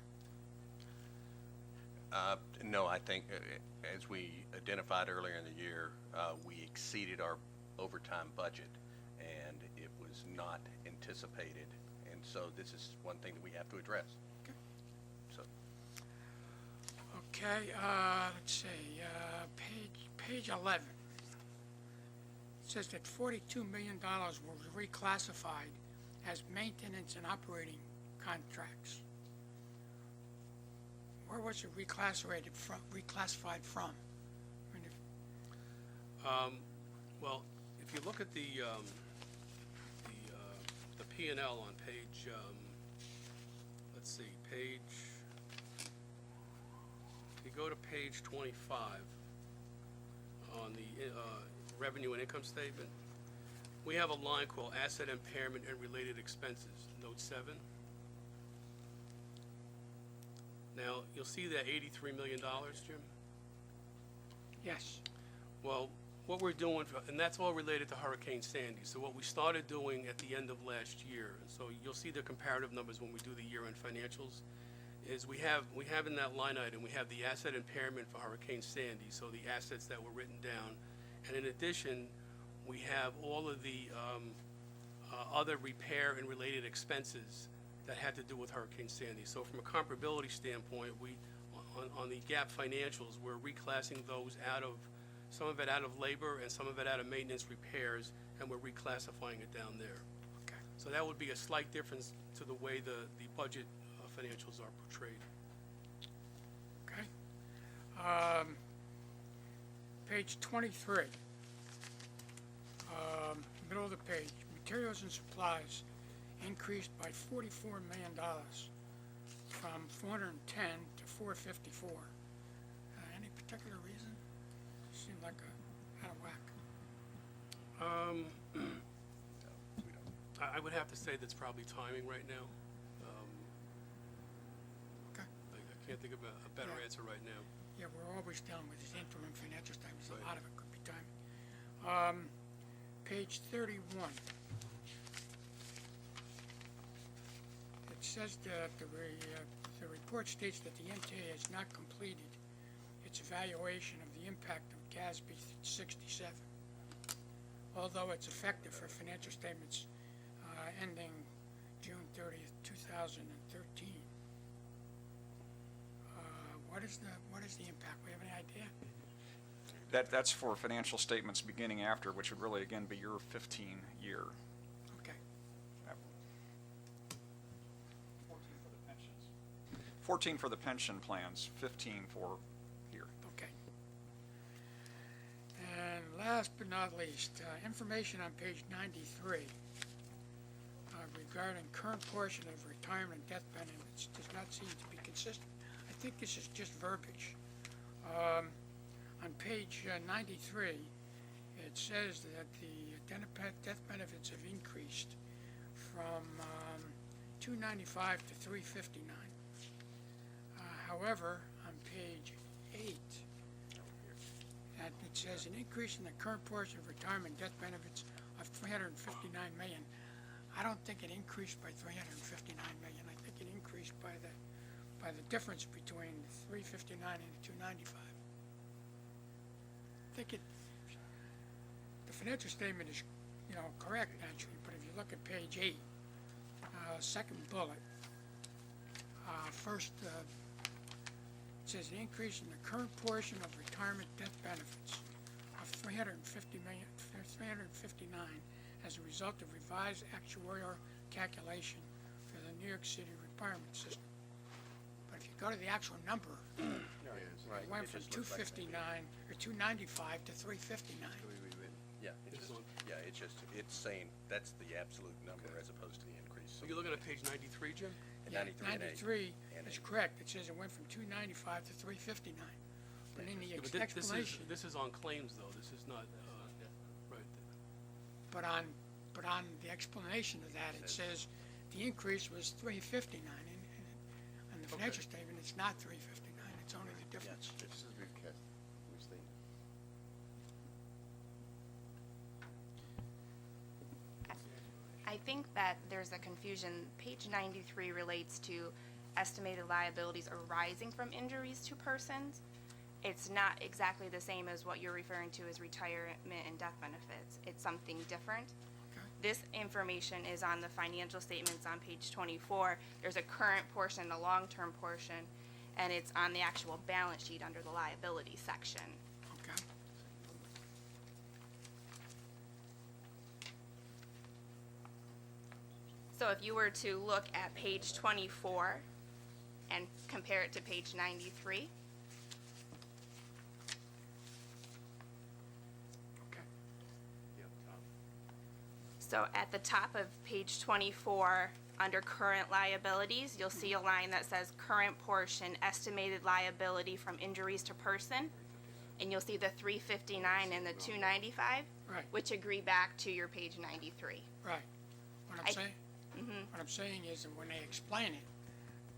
No, I think, as we identified earlier in the year, we exceeded our overtime budget, and it was not anticipated. And so this is one thing that we have to address. Okay. So, Okay, let's see, page 11. It says that $42 million was reclassified as maintenance and operating contracts. Where was it reclassified from? I mean, Well, if you look at the P&L on page, let's see, if you go to page 25 on the revenue and income statement, we have a line called asset impairment and related expenses, note 7. Now, you'll see that $83 million, Jim? yes, Well, what we're doing, and that's all related to Hurricane Sandy. So what we started doing at the end of last year, so you'll see the comparative numbers when we do the year-end financials, is we have in that line item, we have the asset impairment for Hurricane Sandy, so the assets that were written down. And in addition, we have all of the other repair and related expenses that had to do with Hurricane Sandy. So from a comparability standpoint, on the GAAP financials, we're reclassing those out of, some of it out of labor and some of it out of maintenance repairs, and we're reclassifying it down there. okay. So that would be a slight difference to the way the budget financials are portrayed. Okay. Page 23. Middle of the page, materials and supplies increased by $44 million from 410 to 454. Any particular reason? Seemed like out of whack. I would have to say that's probably timing right now. Okay. I can't think of a better Yeah. answer right now. Yeah, we're always dealing with these interim financial statements. A Right. lot of it could be timing. Page 31. It says that the report states that the MTA has not completed its evaluation of the impact of GASB 67, although it's effective for financial statements ending June 30th, 2013. What is the impact? We have any idea? That's for financial statements beginning after, which would really, again, be your 15 year. Okay. 14 for the pension plans, 15 for here. Okay. And last but not least, information on page 93 regarding current portion of retirement and death benefits does not seem to be consistent. I think this is just verbiage. On page 93, it says that the death benefits have increased from $295 to $359. However, on page 8, that it says an increase in the current portion of retirement death benefits of $359 million. I don't think it increased by $359 million. I think it increased by the difference between the $359 and the $295. I think the financial statement is, correct naturally, but if you look at page 8, second bullet, first, it says an increase in the current portion of retirement death benefits of $359 as a result of revised actuarial calculation for the New York City retirement system. But if you go to the actual number, right. it went It from just looks like 259 or 295 to 359. Yeah, it's saying that's the absolute number as opposed to the increase. So you're looking at page 93, Jim? And Yeah, 93 and 8. 93 is correct. It says it went from 295 to 359. But in the Yeah, but explanation, this is on claims, though. This is not, right. but on the explanation of that, it says the increase was 359. And on the financial statement, it's not 359. It's only the difference. This is recast. I think that there's a confusion. Page 93 relates to estimated liabilities arising from injuries to persons. It's not exactly the same as what you're referring to as retirement and death benefits. It's something different. Okay. This information is on the financial statements on page 24. There's a current portion, a long-term portion, and it's on the actual balance sheet under the liability section. Okay. So if you were to look at page 24 and compare it to page 93, Okay. so at the top of page 24, under current liabilities, you'll see a line that says current portion estimated liability from injuries to person, and you'll see the 359 and the 295, Right. which agree back to your page 93. Right. What I- I'm saying, what I'm saying is that when they explain it,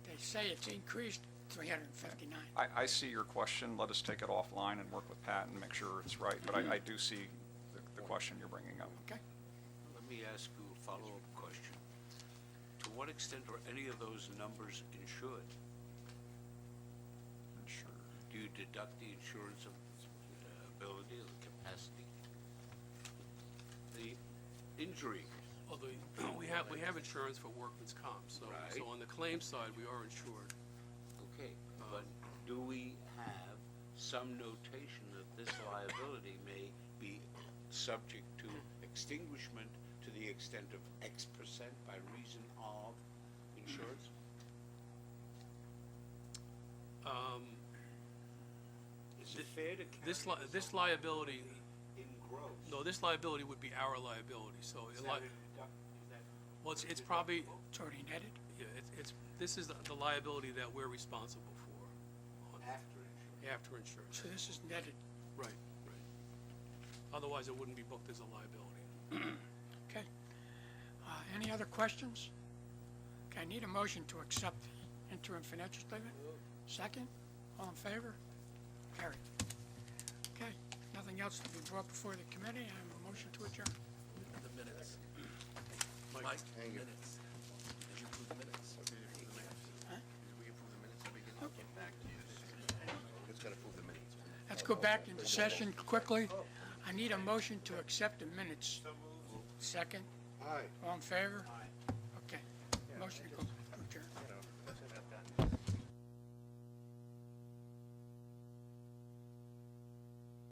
they say it's increased 359. I see your question. Let us take it offline and work with Pat and make sure it's right, but I do see the question you're bringing up. Okay. Let me ask you a follow-up question. To what extent are any of those numbers insured? Sure. Do you deduct the insurance of ability or the capacity? The injury, Although, we have insurance for workman's comp, so Right. on the claim side, we are insured. okay, but do we have some notation that this liability may be subject to extinguishment to the extent of X% by reason of insurance? Is it fair to This carry this liability, in gross? no, this liability would be our liability, so, well, it's probably, It's already netted? yeah, this is the liability that we're responsible for on- After insurance? after insurance. So this is netted. Right, right. Otherwise, it wouldn't be booked as a liability. Okay. Any other questions? Okay, I need a motion to accept the interim financial statement. Second? All in favor? Carried. Okay, nothing else to be brought before the committee. I have a motion to adjourn. The minutes. Mike, Thank you. minutes. Did you approve the minutes? Huh? Did we approve the minutes? Did we get back to you? Just gotta approve the minutes. Let's go back into session quickly. I need a motion to accept the minutes. Second? Aye. All in favor? Aye.